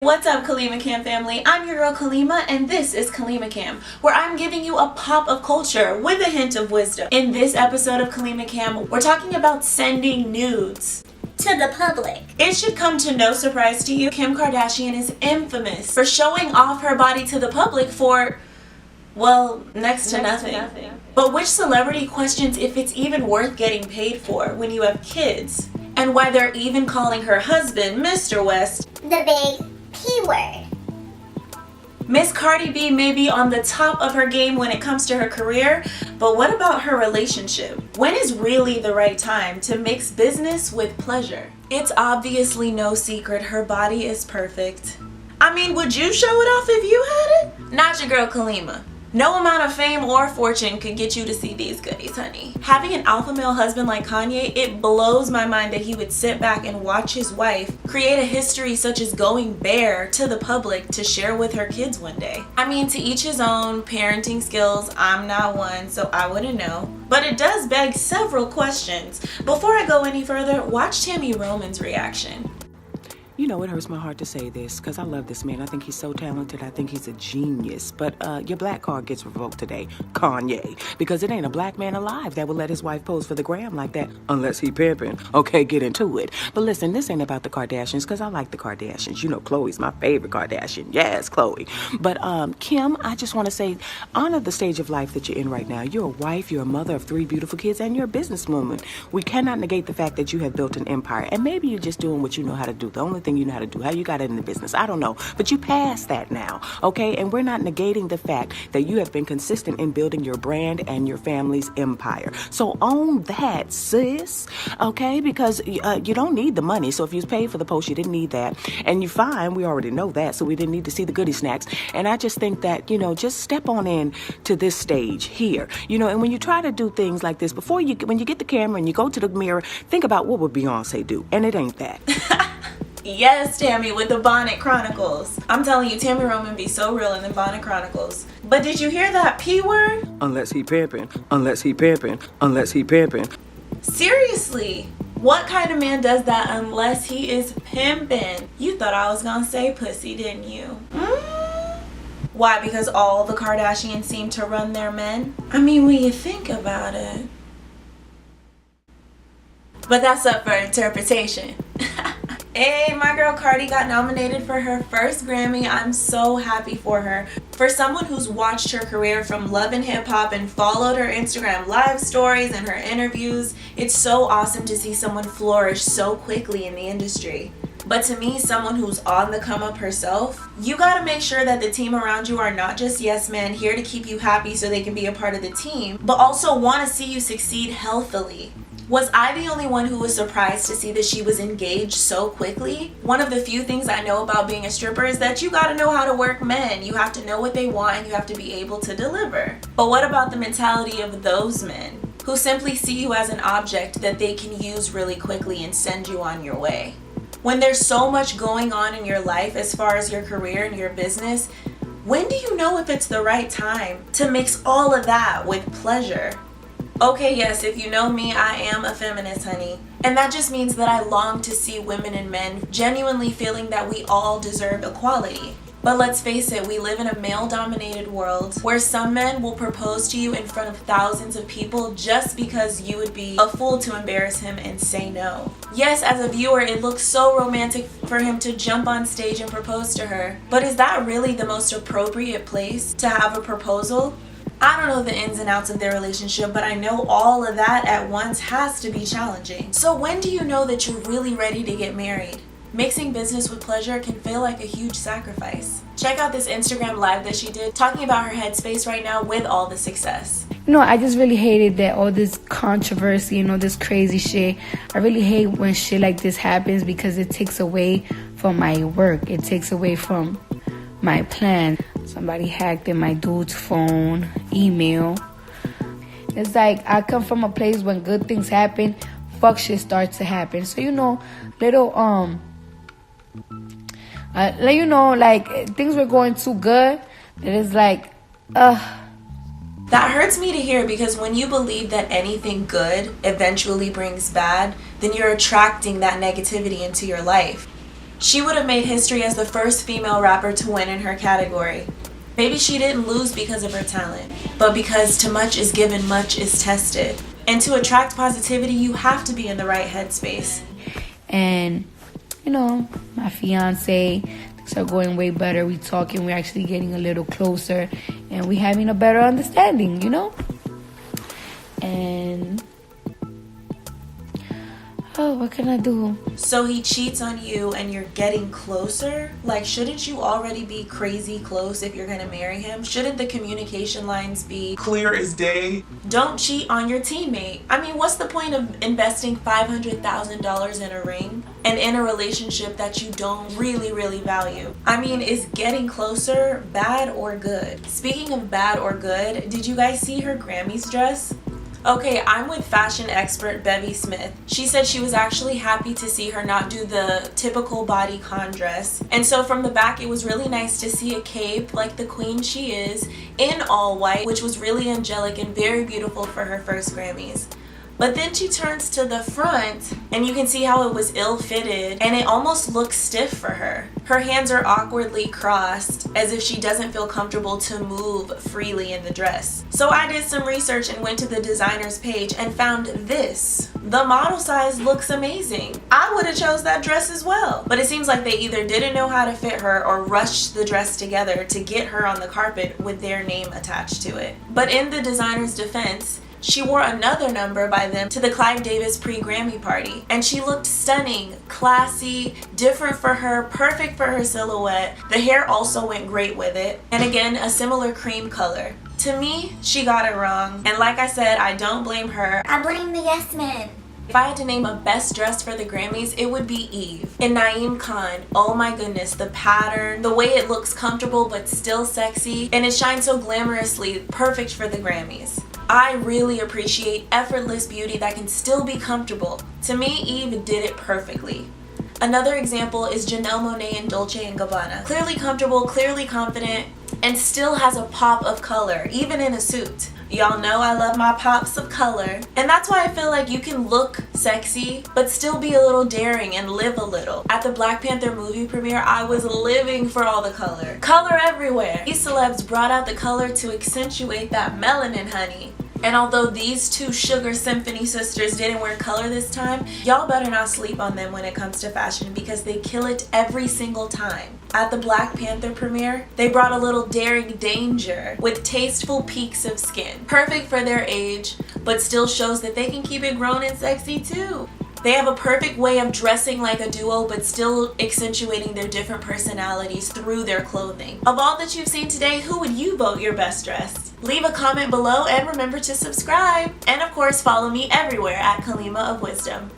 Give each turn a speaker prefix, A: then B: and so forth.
A: What's up, Kalima Kam family? I'm your girl Kalima, and this is Kalima Kam, where I'm giving you a pop of culture with a hint of wisdom. In this episode of Kalima Kam, we're talking about sending nudes
B: to the public.
A: It should come to no surprise to you, Kim Kardashian is infamous for showing off her body to the public for, well, next to nothing. But which celebrity questions if it's even worth getting paid for when you have kids? And why they're even calling her husband, Mr. West,
B: the big P word.
A: Miss Cardi B may be on the top of her game when it comes to her career, but what about her relationship? When is really the right time to mix business with pleasure? It's obviously no secret her body is perfect. I mean, would you show it off if you had it? Not your girl Kalima. No amount of fame or fortune could get you to see these goodies, honey. Having an alpha male husband like Kanye, it blows my mind that he would sit back and watch his wife create a history such as going bare to the public to share with her kids one day. I mean, to each his own. Parenting skills, I'm not one, so I wouldn't know. But it does beg several questions. Before I go any further, watch Tammy Roman's reaction.
C: You know, it hurts my heart to say this because I love this man. I think he's so talented. I think he's a genius. But your black card gets revoked today, Kanye, because it ain't a black man alive that would let his wife pose for the gram like that unless he pimping. Okay, get into it. But listen, this ain't about the Kardashians because I like the Kardashians. You know, Khloe's my favorite Kardashian. Yes, Khloe. But Kim, I just want to say, honor the stage of life that you're in right now. You're a wife, you're a mother of 3 beautiful kids, and you're a businesswoman. We cannot negate the fact that you have built an empire. And maybe you're just doing what you know how to do. The only thing you know how to do, how you got it in the business, I don't know, but you passed that now, okay? And we're not negating the fact that you have been consistent in building your brand and your family's empire. So own that, sis, okay? Because you don't need the money. So if you paid for the post, you didn't need that, and you're fine. We already know that, so we didn't need to see the goodie snacks. And I just think that, you know, just step on in to this stage here, you know. And when you try to do things like this, when you get the camera and you go to the mirror, think about what would Beyonce do, and it ain't that.
A: Yes, Tammy, with the Bonnet Chronicles. I'm telling you, Tammy Roman be so real in the Bonnet Chronicles. But did you hear that P word?
C: Unless he pimping, unless he pimping, unless he pimping.
A: Seriously, what kind of man does that unless he is pimping? You thought I was gonna say pussy, didn't you? Why, because all the Kardashians seem to run their men? I mean, when you think about it. But that's up for interpretation. Hey, my girl Cardi got nominated for her first Grammy. I'm so happy for her. For someone who's watched her career from Love and Hip Hop and followed her Instagram live stories and her interviews, it's so awesome to see someone flourish so quickly in the industry. But to me, someone who's on the come up herself, you gotta make sure that the team around you are not just yes men here to keep you happy so they can be a part of the team, but also want to see you succeed healthily. Was I the only one who was surprised to see that she was engaged so quickly? One of the few things I know about being a stripper is that you gotta know how to work men. You have to know what they want and you have to be able to deliver. But what about the mentality of those men who simply see you as an object that they can use really quickly and send you on your way? When there's so much going on in your life as far as your career and your business, when do you know if it's the right time to mix all of that with pleasure? Okay, yes, if you know me, I am a feminist, honey. And that just means that I long to see women and men genuinely feeling that we all deserve equality. But let's face it, we live in a male-dominated world where some men will propose to you in front of thousands of people just because you would be a fool to embarrass him and say no. Yes, as a viewer, it looks so romantic for him to jump on stage and propose to her. But is that really the most appropriate place to have a proposal? I don't know the ins and outs of their relationship, but I know all of that at once has to be challenging. So when do you know that you're really ready to get married? Mixing business with pleasure can feel like a huge sacrifice. Check out this Instagram live that she did talking about her headspace right now with all the success.
D: You know, I just really hated that all this controversy, you know, this crazy shit. I really hate when shit like this happens because it takes away from my work. It takes away from my plan. Somebody hacked in my dude's phone, email. It's like I come from a place when good things happen, fuck shit starts to happen. So, you know, you know, like things were going too good that it's like,
A: That hurts me to hear because when you believe that anything good eventually brings bad, then you're attracting that negativity into your life. She would have made history as the first female rapper to win in her category. Maybe she didn't lose because of her talent, but because to much is given, much is tested. And to attract positivity, you have to be in the right headspace.
D: And, you know, my fiance, things are going way better. We talking, we're actually getting a little closer, and we having a better understanding, you know? And, oh, what can I do?
A: So he cheats on you and you're getting closer? Like, shouldn't you already be crazy close if you're gonna marry him? Shouldn't the communication lines be
E: clear as day?
A: Don't cheat on your teammate. I mean, what's the point of investing $500,000 in a ring and in a relationship that you don't really value? I mean, is getting closer bad or good? Speaking of bad or good, did you guys see her Grammys dress? Okay, I'm with fashion expert Bevy Smith. She said she was actually happy to see her not do the typical bodycon dress. And so from the back, it was really nice to see a cape like the queen she is in all white, which was really angelic and very beautiful for her first Grammys. But then she turns to the front and you can see how it was ill-fitted and it almost looks stiff for her. Her hands are awkwardly crossed as if she doesn't feel comfortable to move freely in the dress. So I did some research and went to the designer's page and found this. The model size looks amazing. I would have chose that dress as well. But it seems like they either didn't know how to fit her or rushed the dress together to get her on the carpet with their name attached to it. But in the designer's defense, she wore another number by them to the Clive Davis pre-Grammy party, and she looked stunning, classy, different for her, perfect for her silhouette. The hair also went great with it, and again, a similar cream color. To me, she got it wrong, and like I said, I don't blame her.
B: I blame the yes men.
A: If I had to name a best dress for the Grammys, it would be Eve in Naeem Khan. Oh my goodness, the pattern, the way it looks comfortable but still sexy, and it shines so glamorously, perfect for the Grammys. I really appreciate effortless beauty that can still be comfortable. To me, Eve did it perfectly. Another example is Janelle Monáe in Dolce & Gabbana. Clearly comfortable, clearly confident, and still has a pop of color, even in a suit. Y'all know I love my pops of color. And that's why I feel like you can look sexy, but still be a little daring and live a little. At the Black Panther movie premiere, I was living for all the color. Color everywhere. These celebs brought out the color to accentuate that melanin, honey. And although these two Sugar Symphony sisters didn't wear color this time, y'all better not sleep on them when it comes to fashion because they kill it every single time. At the Black Panther premiere, they brought a little daring danger with tasteful peaks of skin. Perfect for their age, but still shows that they can keep it grown and sexy too. They have a perfect way of dressing like a duo but still accentuating their different personalities through their clothing. Of all that you've seen today, who would you vote your best dressed? Leave a comment below and remember to subscribe. And of course, follow me everywhere at Kalima of Wisdom.